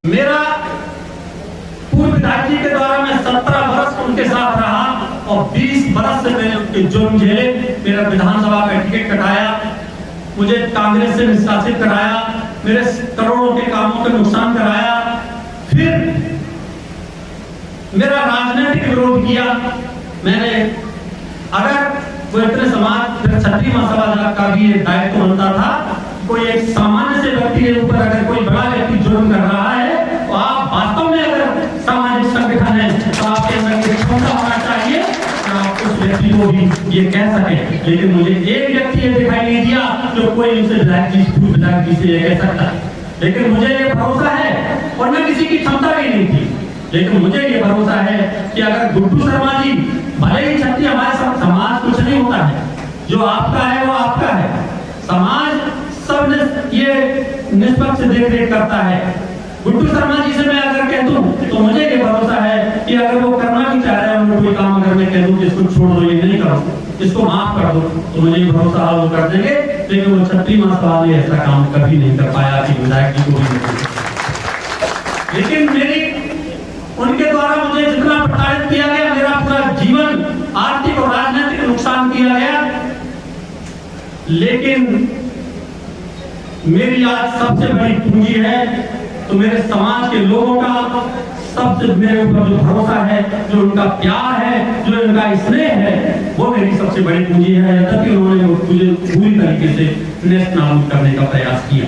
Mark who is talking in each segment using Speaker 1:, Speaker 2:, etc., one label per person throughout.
Speaker 1: मेरा पूर्व विधायक जी के द्वारा मैं 17 वर्ष उनके साथ रहा और 20 वर्ष से मैंने उनके जुर्म झेले। मेरा विधानसभा का टिकट कटाया, मुझे कांग्रेस से निष्कासित कराया, मेरे करोड़ों के कामों का नुकसान कराया, फिर मेरा राजनीतिक विरोध किया। मैंने अगर वो इतने समाज क्षत्रिय महासभा का भी एक दायित्व बनता था, कोई एक सामान्य से व्यक्ति के ऊपर अगर कोई बड़ा व्यक्ति जुर्म कर रहा है तो आप वास्तव में अगर सामाजिक संगठन है तो आपके अंदर ये क्षमता होना चाहिए कि आप उस व्यक्ति को भी ये कह सके। लेकिन मुझे एक व्यक्ति ये दिखाई नहीं दिया जो कोई उनसे विधायक जी से ये कह सकता है। लेकिन मुझे ये भरोसा है, और न किसी की क्षमता भी नहीं थी, लेकिन मुझे ये भरोसा है कि अगर गुड्डू शर्मा जी, भले ही क्षत्रिय हमारे समाज कुछ नहीं होता है, जो आपका है वो आपका है, समाज सब ये निष्पक्ष देख करता है। गुड्डू शर्मा जी से मैं अगर कह दूं तो मुझे ये भरोसा है कि अगर वो करना भी चाह रहे हैं उनको कोई काम, अगर मैं कह दूं कि इसको छोड़ दो, ये नहीं करो, इसको माफ कर दो, तो मुझे ये भरोसा वो कर देंगे। लेकिन वो क्षत्रिय महासभा ने ऐसा काम कभी नहीं कर पाया कि विधायक जी को भी नहीं। लेकिन मेरी उनके द्वारा मुझे जितना प्रताड़ित किया गया, मेरा पूरा जीवन आर्थिक और राजनीतिक नुकसान किया गया, लेकिन मेरी आज सबसे बड़ी पूंजी है तो मेरे समाज के लोगों का सबसे मेरे ऊपर जो भरोसा है, जो उनका प्यार है, जो उनका स्नेह है, वो मेरी सबसे बड़ी पूंजी है। तभी उन्होंने मुझे पूरी तरीके से नेस्त नाबूद करने का प्रयास किया।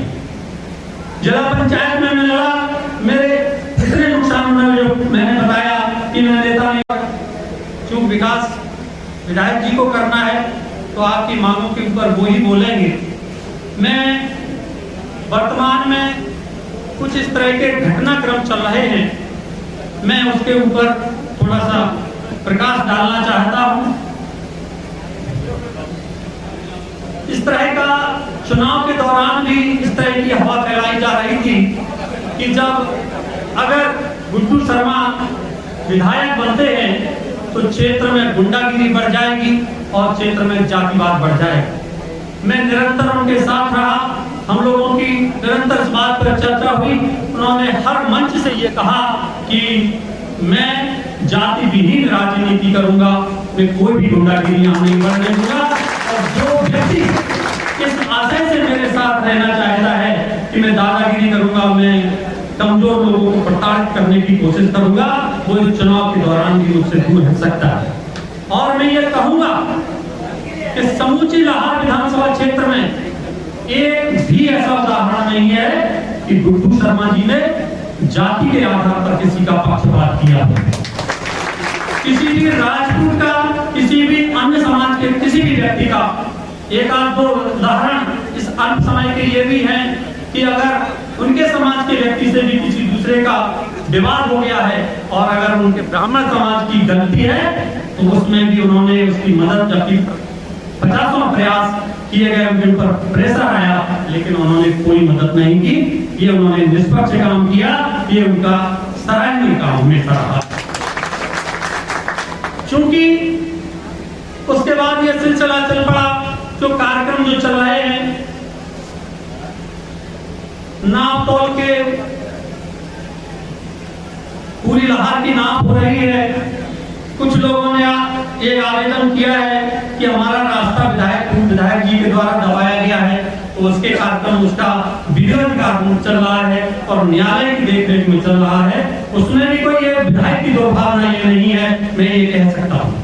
Speaker 1: जिला पंचायत में मैं लड़ा, मेरे इतने नुकसान में जो मैंने बताया कि मैं नेता नहीं, चूंकि विकास विधायक जी को करना है तो आपकी मांगों के ऊपर वो ही बोलेंगे। मैं वर्तमान में कुछ इस तरह के घटनाक्रम चल रहे हैं, मैं उसके ऊपर थोड़ा सा प्रकाश डालना चाहता हूं। इस तरह का चुनाव के दौरान भी इस तरह की हवा फैलाई जा रही थी कि जब अगर गुड्डू शर्मा विधायक बनते हैं तो क्षेत्र में गुंडागिरी बढ़ जाएगी और क्षेत्र में जातिवाद बढ़ जाएगा। मैं निरंतर उनके साथ रहा, हम लोगों की निरंतर इस बात पर चर्चा हुई। उन्होंने हर मंच से ये कहा कि मैं जाति विहीन राजनीति करूंगा, मैं कोई भी गुंडागिरी यहाँ नहीं बढ़ने दूंगा। और जो व्यक्ति इस आशय से मेरे साथ रहना चाहता है कि मैं दादागिरी करूंगा, मैं कमजोर लोगों को प्रताड़ित करने की कोशिश करूंगा, वो इस चुनाव के दौरान भी मुझसे दूर हट सकता है। और मैं ये कहूंगा कि समूची लाहौर विधानसभा क्षेत्र में एक भी ऐसा उदाहरण नहीं है कि गुड्डू शर्मा जी ने जाति के आधार पर किसी का पक्षपात किया हो। किसी भी राजपूत का, किसी भी अन्य समाज के किसी भी व्यक्ति का एक आध दो उदाहरण इस अल्प समय के ये भी हैं कि अगर उनके समाज के व्यक्ति से भी किसी दूसरे का विवाद हो गया है और अगर उनके ब्राह्मण समाज की गलती है तो उसमें भी उन्होंने उसकी मदद, जबकि 50वां प्रयास किए गए, उनके ऊपर प्रेशर आया, लेकिन उन्होंने कोई मदद नहीं की। ये उन्होंने निष्पक्ष काम किया, ये उनका सराहनीय काम हमेशा रहा। चूंकि उसके बाद ये सिलसिला चल पड़ा, जो कार्यक्रम जो चल रहे हैं, नाप तोल के पूरी लाहौर की नाप हो रही है। कुछ लोगों ने ये आवेदन किया है कि हमारा रास्ता विधायक जी के द्वारा दबाया गया है, तो उसके कार्यक्रम, उसका विरोध कार्यक्रम चल रहा है और न्यायालय की देखरेख में चल रहा है। उसमें भी कोई ये विधायक की दुर्भावना ये नहीं है, मैं ये कह सकता हूँ।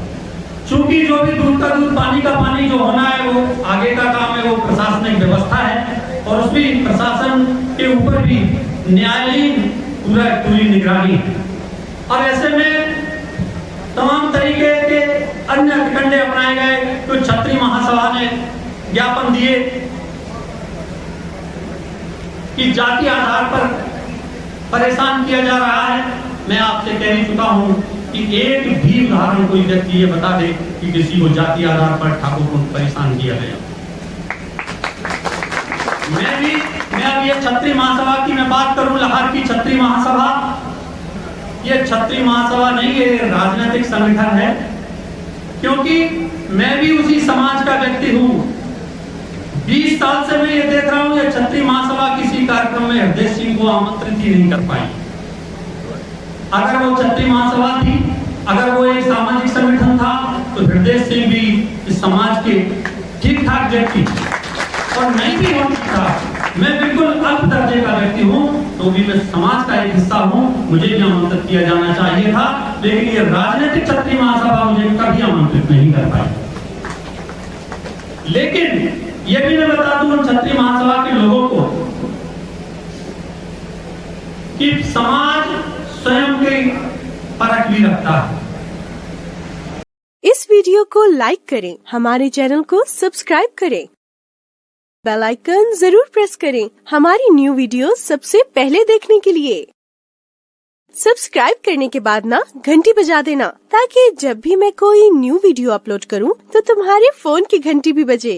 Speaker 1: चूंकि जो भी दूध का दूध, पानी का पानी जो होना है वो आगे का काम है, वो प्रशासनिक व्यवस्था है और उसमें प्रशासन के ऊपर भी न्यायालयीन पूरी निगरानी है। और ऐसे में तमाम तरीके के अन्य हथकंडे अपनाए गए। तो क्षत्रिय महासभा ने ज्ञापन दिए कि जाति आधार पर परेशान किया जा रहा है। मैं आपसे कह ही चुका हूं कि एक भी उदाहरण कोई व्यक्ति ये बता दे कि किसी को जाति आधार पर ठाकुर को परेशान किया गया। मैं अब ये क्षत्रिय महासभा की मैं बात करूं, लाहौर की क्षत्रिय महासभा, ये क्षत्रिय महासभा नहीं, ये राजनीतिक संगठन है, क्योंकि मैं भी उसी समाज का व्यक्ति हूं। 20 साल से मैं ये देख रहा हूं, ये क्षत्रिय महासभा किसी कार्यक्रम में हृदय सिंह को आमंत्रित ही नहीं कर पाई। अगर वो क्षत्रिय महासभा थी, अगर वो एक सामाजिक संगठन था, तो हृदय सिंह भी इस समाज के ठीक ठाक व्यक्ति और नहीं भी हो सकता। मैं बिल्कुल अल्प दर्जे का व्यक्ति हूँ, तो भी मैं समाज का एक हिस्सा हूँ, मुझे भी आमंत्रित किया जाना चाहिए था, लेकिन ये राजनीतिक क्षत्रिय महासभा मुझे कभी आमंत्रित नहीं कर पाई। लेकिन ये भी मैं बता दूं क्षत्रिय महासभा के लोगों को कि समाज स्वयं की परख भी रखता है।
Speaker 2: इस वीडियो को लाइक करें, हमारे चैनल को सब्सक्राइब करें, बेल आइकन जरूर प्रेस करें हमारी न्यू वीडियो सबसे पहले देखने के लिए। सब्सक्राइब करने के बाद ना घंटी बजा देना, ताकि जब भी मैं कोई न्यू वीडियो अपलोड करूं तो तुम्हारे फोन की घंटी भी बजे।